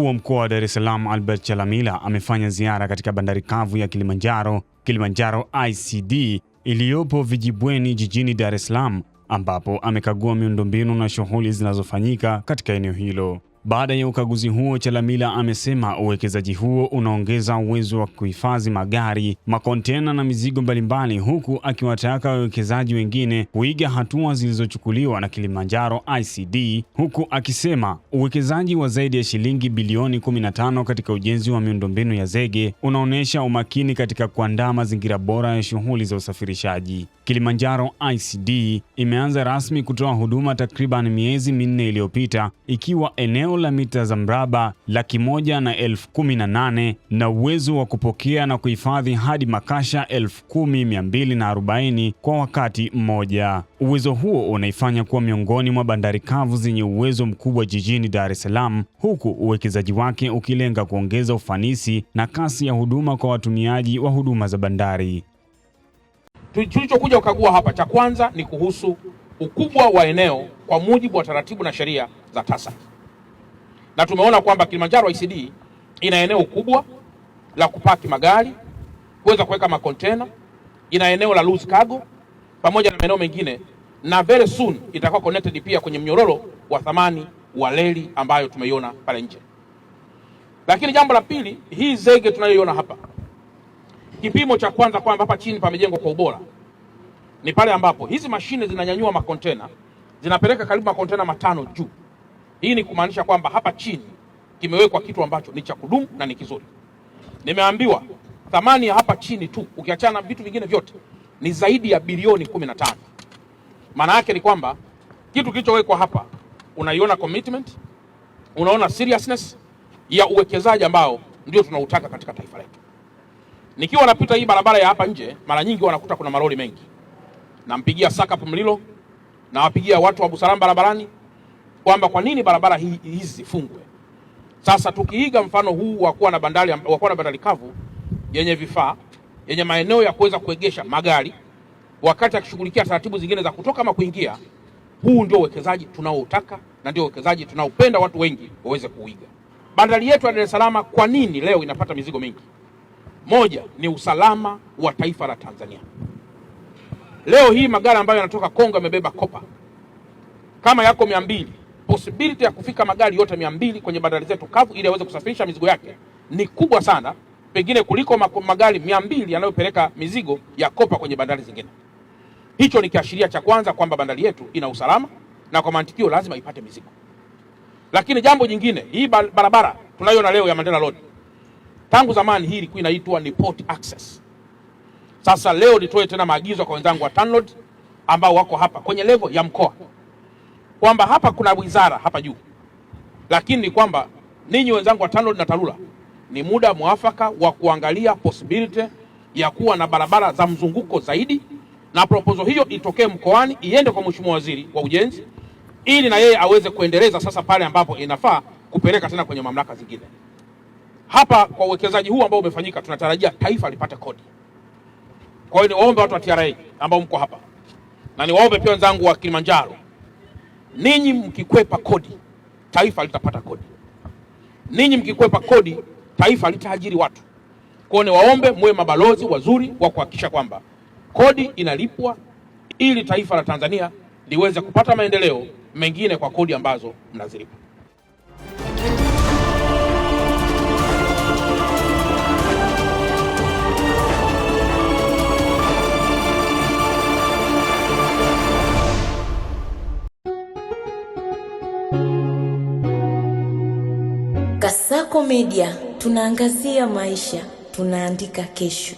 Mkuu wa Mkoa wa Dar es Salaam Albert Chalamila amefanya ziara katika bandari kavu ya Kilimanjaro ICD iliyopo Vijibweni jijini Dar es Salaam, ambapo amekagua miundombinu na shughuli zinazofanyika katika eneo hilo. Baada ya ukaguzi huo, Chalamila amesema uwekezaji huo unaongeza uwezo wa kuhifadhi magari, makontena na mizigo mbalimbali, huku akiwataka wawekezaji wengine kuiga hatua zilizochukuliwa na Kilimanjaro ICD, huku akisema uwekezaji wa zaidi ya shilingi bilioni 15 katika ujenzi wa miundombinu ya zege unaonesha umakini katika kuandaa mazingira bora ya shughuli za usafirishaji. Kilimanjaro ICD imeanza rasmi kutoa huduma takriban miezi minne iliyopita, ikiwa eneo la mita za mraba 118,018 na uwezo wa kupokea na kuhifadhi hadi makasha 10,240 kwa wakati mmoja. Uwezo huo unaifanya kuwa miongoni mwa bandari kavu zenye uwezo mkubwa jijini Dar es Salaam, huku uwekezaji wake ukilenga kuongeza ufanisi na kasi ya huduma kwa watumiaji wa huduma za bandari. Tulichokuja kukagua hapa, cha kwanza ni kuhusu ukubwa wa eneo kwa mujibu wa taratibu na sheria za TASAC. Na tumeona kwamba Kilimanjaro ICD ina eneo kubwa la kupaki magari, kuweza kuweka makontena, ina eneo la loose cargo pamoja na maeneo mengine, na very soon itakuwa connected pia kwenye mnyororo wa thamani wa reli ambayo tumeiona pale nje. Lakini jambo la pili, hii zege tunayoiona hapa, kipimo cha kwanza kwamba hapa chini pamejengwa kwa ubora ni pale ambapo hizi mashine zinanyanyua makontena, zinapeleka karibu makontena 5 juu. Hii ni kumaanisha kwamba hapa chini kimewekwa kitu ambacho ni cha kudumu na ni kizuri. Nimeambiwa thamani ya hapa chini tu, ukiachana vitu vingine vyote, ni zaidi ya bilioni 15. Maana yake ni kwamba kitu kilichowekwa hapa, unaiona commitment, unaona seriousness ya uwekezaji ambao ndio tunautaka katika taifa letu. Nikiwa napita hii barabara ya hapa nje, mara nyingi wanakuta kuna malori mengi. Nampigia SACP Mlilo, na wapigia watu wa Busalama barabarani kwamba kwa nini barabara hizi zifungwe. Sasa tukiiga mfano huu wa kuwa na bandari kavu yenye vifaa, yenye maeneo ya kuweza kuegesha magari wakati akishughulikia taratibu zingine za kutoka ama kuingia, huu ndio uwekezaji tunaoutaka na ndio uwekezaji tunaopenda watu wengi waweze kuiga. Bandari yetu ya Dar es Salaam kwa nini leo inapata mizigo mingi? Moja ni usalama wa taifa la Tanzania. Leo hii magari ambayo yanatoka Kongo yamebeba kopa kama yako 200, possibility ya kufika magari yote 200 kwenye bandari zetu kavu ili yaweze kusafirisha mizigo yake ni kubwa sana, pengine kuliko magari 200 yanayopeleka mizigo ya kopa kwenye bandari zingine. Hicho ni kiashiria cha kwanza kwamba bandari yetu ina usalama na kwa mantikio lazima ipate mizigo. Lakini jambo jingine, hii barabara tunayoona leo ya Mandela Road, tangu zamani hii ilikuwa inaitwa ni port access. Sasa leo nitoe tena maagizo kwa wenzangu wa TANROADS ambao wako hapa kwenye level ya mkoa kwamba hapa kuna wizara hapa juu, lakini ni kwamba ninyi wenzangu wa TANROADS na TARURA ni muda mwafaka wa kuangalia possibility ya kuwa na barabara za mzunguko zaidi, na proposal hiyo itokee mkoani iende kwa Mheshimiwa Waziri wa Ujenzi ili na yeye aweze kuendeleza sasa pale ambapo inafaa kupeleka tena kwenye mamlaka zingine. Hapa kwa uwekezaji huu ambao umefanyika, tunatarajia taifa lipate kodi. Kwa hiyo niwaombe watu wa TRA ambao mko hapa, na niwaombe pia wenzangu wa Kilimanjaro, ninyi mkikwepa kodi, taifa litapata kodi. Ninyi mkikwepa kodi, taifa litaajiri watu. Kwa hiyo niwaombe muwe mabalozi wazuri wa kuhakikisha kwamba kodi inalipwa ili taifa la Tanzania liweze kupata maendeleo mengine kwa kodi ambazo mnazilipa. Kasako Media, tunaangazia maisha, tunaandika kesho.